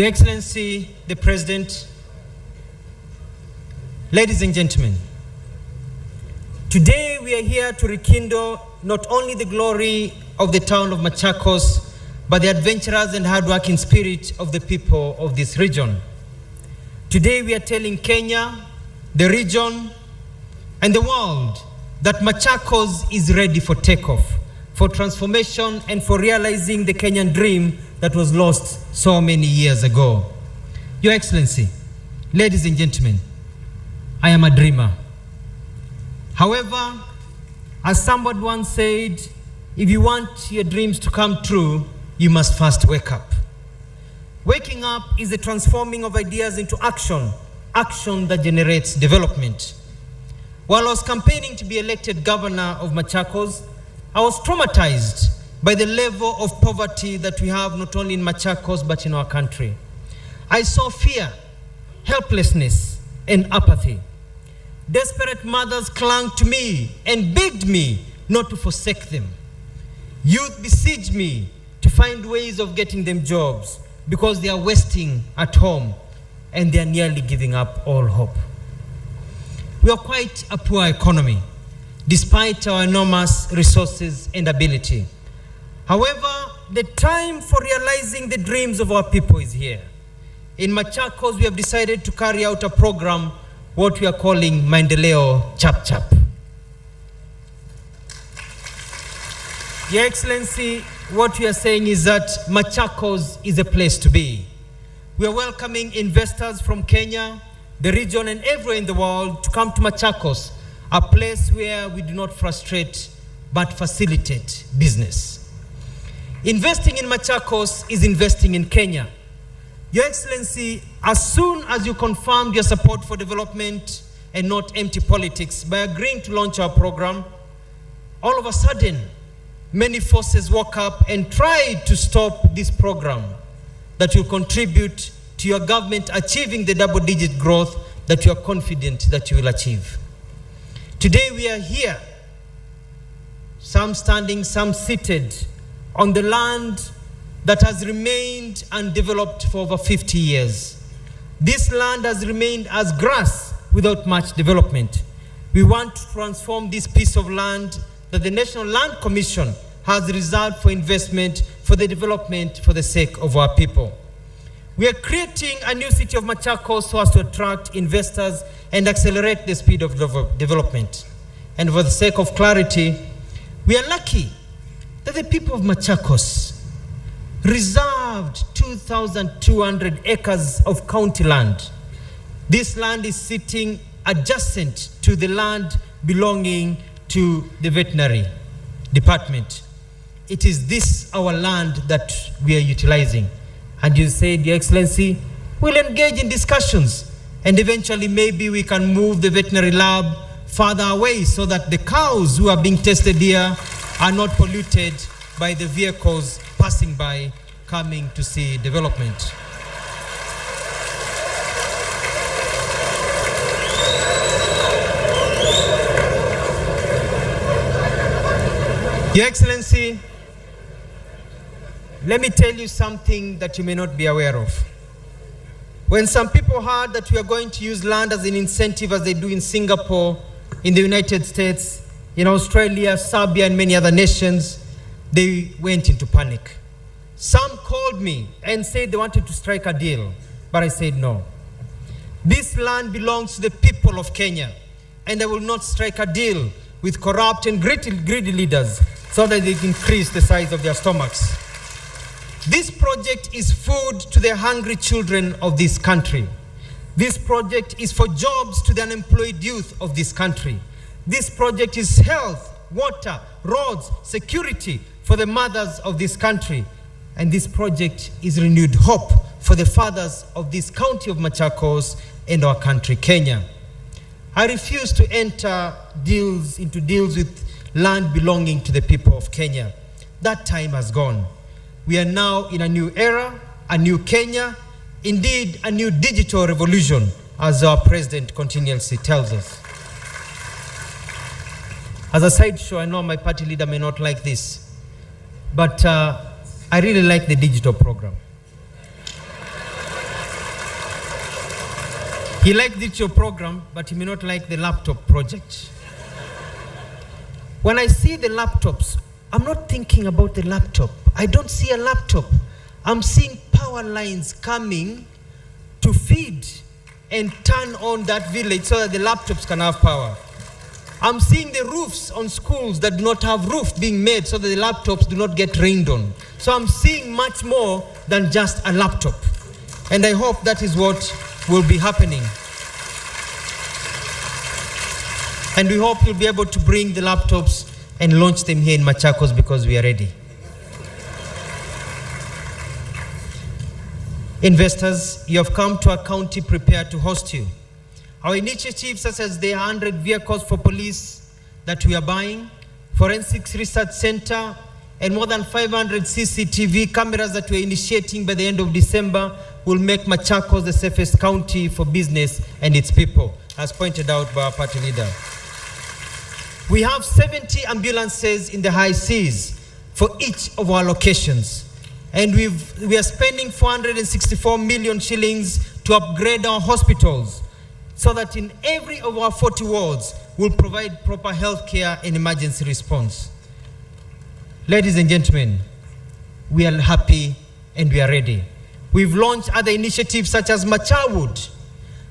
Your Excellency, the President, ladies and gentlemen, today we are here to rekindle not only the glory of the town of Machakos, but the adventurous and hardworking spirit of the people of this region. Today we are telling Kenya, the region, and the world that Machakos is ready for takeoff, for transformation, and for realizing the Kenyan dream that was lost so many years ago. Your Excellency, ladies and gentlemen, I am a dreamer. However, as somebody once said, if you want your dreams to come true, you must first wake up. Waking up is the transforming of ideas into action, action that generates development. While I was campaigning to be elected governor of Machakos, I was traumatized by the level of poverty that we have not only in Machakos but in our country. I saw fear, helplessness, and apathy. Desperate mothers clung to me and begged me not to forsake them. Youth besieged me to find ways of getting them jobs because they are wasting at home and they are nearly giving up all hope. We are quite a poor economy, despite our enormous resources and ability. However, the time for realizing the dreams of our people is here. In Machakos, we have decided to carry out a program, what we are calling Maendeleo Chap Chap. Your Excellency, what we are saying is that Machakos is a place to be. We are welcoming investors from Kenya, the region, and everywhere in the world to come to Machakos, a place where we do not frustrate but facilitate business. Investing in Machakos is investing in Kenya. Your Excellency, as soon as you confirmed your support for development and not empty politics by agreeing to launch our program, all of a sudden, many forces woke up and tried to stop this program that will contribute to your government achieving the double-digit growth that you are confident that you will achieve. Today we are here, some standing, some seated, on the land that has remained undeveloped for over 50 years. This land has remained as grass without much development. We want to transform this piece of land that the National Land Commission has reserved for investment, for the development, for the sake of our people. We are creating a new city of Machakos so as to attract investors and accelerate the speed of development. And for the sake of clarity, we are lucky that the people of Machakos reserved 2,200 acres of county land. This land is sitting adjacent to the land belonging to the veterinary department. It is this, our land, that we are utilizing. And you said, Your Excellency, we'll engage in discussions and eventually maybe we can move the veterinary lab further away so that the cows who are being tested here are not polluted by the vehicles passing by, coming to see development. Your Excellency, let me tell you something that you may not be aware of. When some people heard that we are going to use land as an incentive as they do in Singapore, in the United States, in Australia, Serbia, and many other nations, they went into panic. Some called me and said they wanted to strike a deal, but I said no. This land belongs to the people of Kenya, and I will not strike a deal with corrupt and greedy leaders so that they increase the size of their stomachs. This project is food to the hungry children of this country. This project is for jobs to the unemployed youth of this country. This project is health, water, roads, security for the mothers of this country. And this project is renewed hope for the fathers of this county of Machakos and our country, Kenya. I refuse to enter into deals with land belonging to the people of Kenya. That time has gone. We are now in a new era, a new Kenya, indeed a new digital revolution, as our president continuously tells us. As a sideshow, I know my party leader may not like this, but I really like the digital program. He liked the your program, but he may not like the laptop project. When I see the laptops, I'm not thinking about the laptop. I don't see a laptop. I'm seeing power lines coming to feed and turn on that village so that the laptops can have power. I'm seeing the roofs on schools that do not have roof being made so that the laptops do not get rained on. So I'm seeing much more than just a laptop. And I hope that is what will be happening. And we hope you'll be able to bring the laptops and launch them here in Machakos because we are ready. Investors, you have come to a county prepared to host you. Our initiatives such as the 100 vehicles for police that we are buying, Forensics Research Center, and more than 500 CCTV cameras that we're initiating by the end of December will make Machakos the safest county for business and its people, as pointed out by our party leader. We have 70 ambulances in the high seas for each of our locations. And we are spending 464 million shillings to upgrade our hospitals so that in every of our 40 wards we'll provide proper health care and emergency response. Ladies and gentlemen, we are happy and we are ready. We've launched other initiatives such as Machawood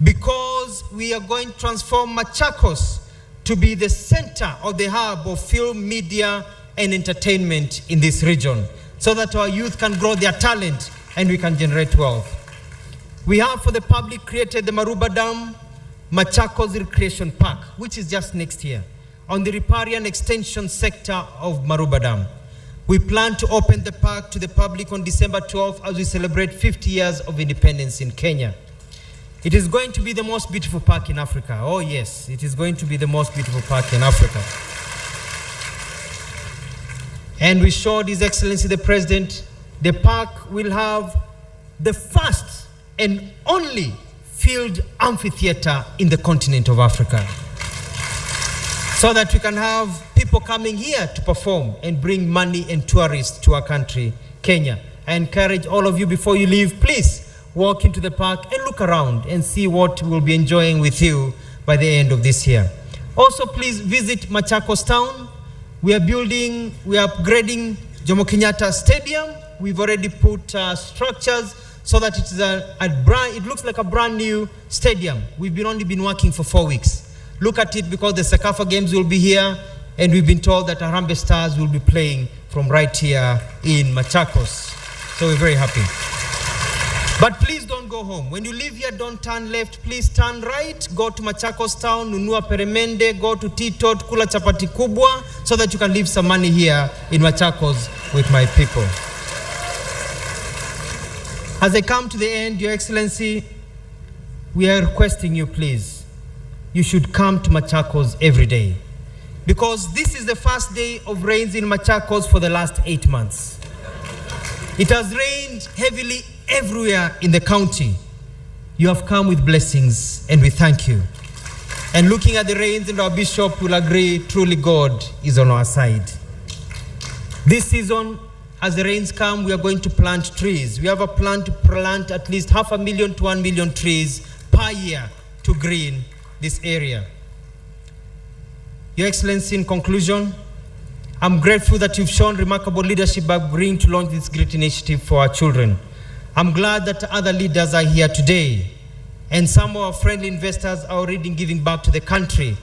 because we are going to transform Machakos to be the center or the hub of film, media, and entertainment in this region so that our youth can grow their talent and we can generate wealth. We have for the public created the Maruba Dam Machakos Recreation Park, which is just next year, on the riparian extension sector of Maruba Dam. We plan to open the park to the public on December 12th as we celebrate 50 years of independence in Kenya. It is going to be the most beautiful park in Africa. Oh yes, it is going to be the most beautiful park in Africa. And we showed His Excellency the President, the park will have the first and only field amphitheater in the continent of Africa, so that we can have people coming here to perform and bring money and tourists to our country, Kenya. I encourage all of you, before you leave, please walk into the park and look around and see what we'll be enjoying with you by the end of this year. Also, please visit Machakos town. We are upgrading Jomo Kenyatta Stadium. We've already put structures so that it is it looks like a brand new stadium. We've only been working for 4 weeks. Look at it because the Sakafa games will be here, and we've been told that Harambee Stars will be playing from right here in Machakos. So we're very happy. But please don't go home. When you leave here, don't turn left. Please turn right. Go to Machakos town, nunua peremende, go to Titot, kula chapati kubwa, so that you can leave some money here in Machakos with my people. As I come to the end, Your Excellency, we are requesting you, please, you should come to Machakos every day, because this is the first day of rains in Machakos for the last 8 months. It has rained heavily everywhere in the county. You have come with blessings, and we thank you. And looking at the rains, and our bishop will agree, truly God is on our side. This season, as the rains come, we are going to plant trees. We have a plan to plant at least 500,000 to 1 million trees per year to green this area. Your Excellency, in conclusion, I'm grateful that you've shown remarkable leadership by agreeing to launch this great initiative for our children. I'm glad that other leaders are here today, and some of our friendly investors are already giving back to the country.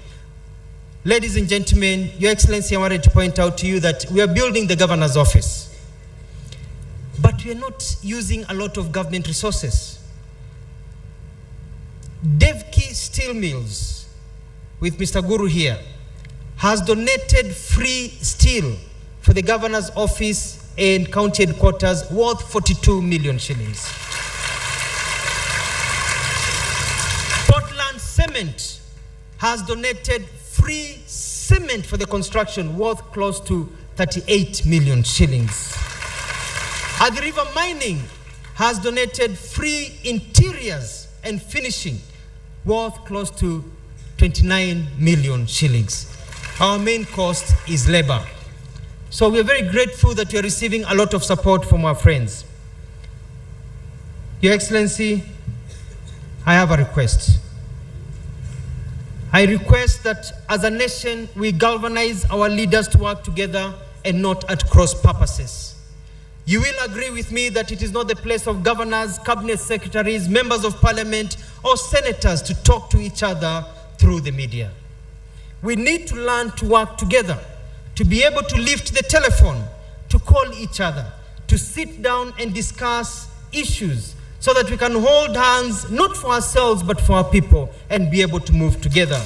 Ladies and gentlemen, Your Excellency, I wanted to point out to you that we are building the governor's office, but we are not using a lot of government resources. Devki Steel Mills, with Mr. Guru here, has donated free steel for the governor's office and county headquarters worth 42 million shillings. Portland Cement has donated free cement for the construction worth close to 38 million shillings. Athi River Mining has donated free interiors and finishing worth close to 29 million shillings. Our main cost is labor. So we are very grateful that you are receiving a lot of support from our friends. Your Excellency, I have a request. I request that as a nation, we galvanize our leaders to work together and not at cross purposes. You will agree with me that it is not the place of governors, cabinet secretaries, members of parliament, or senators to talk to each other through the media. We need to learn to work together, to be able to lift the telephone, to call each other, to sit down and discuss issues so that we can hold hands, not for ourselves, but for our people, and be able to move together.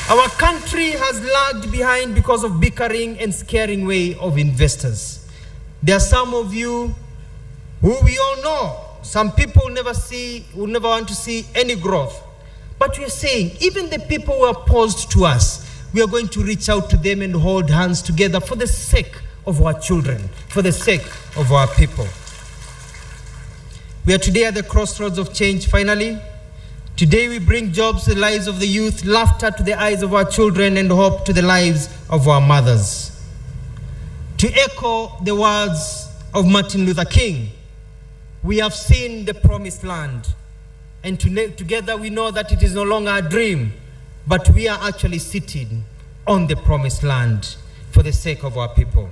Our country has lagged behind because of bickering and scaring way of investors. There are some of you who we all know, some people will never want to see any growth. But we are saying, even the people who are opposed to us, we are going to reach out to them and hold hands together for the sake of our children, for the sake of our people. We are today at the crossroads of change, finally. Today we bring jobs to the lives of the youth, laughter to the eyes of our children, and hope to the lives of our mothers. To echo the words of Martin Luther King, we have seen the promised land. And together we know that it is no longer a dream, but we are actually sitting on the promised land for the sake of our people.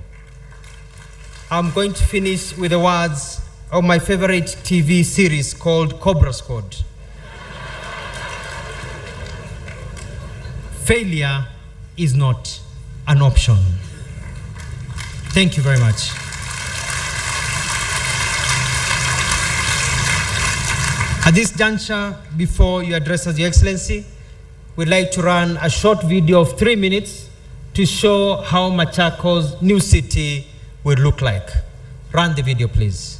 I'm going to finish with the words of my favorite TV series called Cobra Squad. Failure is not an option. Thank you very much. At this juncture, before you address us, Your Excellency, we'd like to run a short video of 3 minutes to show how Machakos new city will look like. Run the video, please.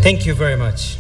Thank you very much.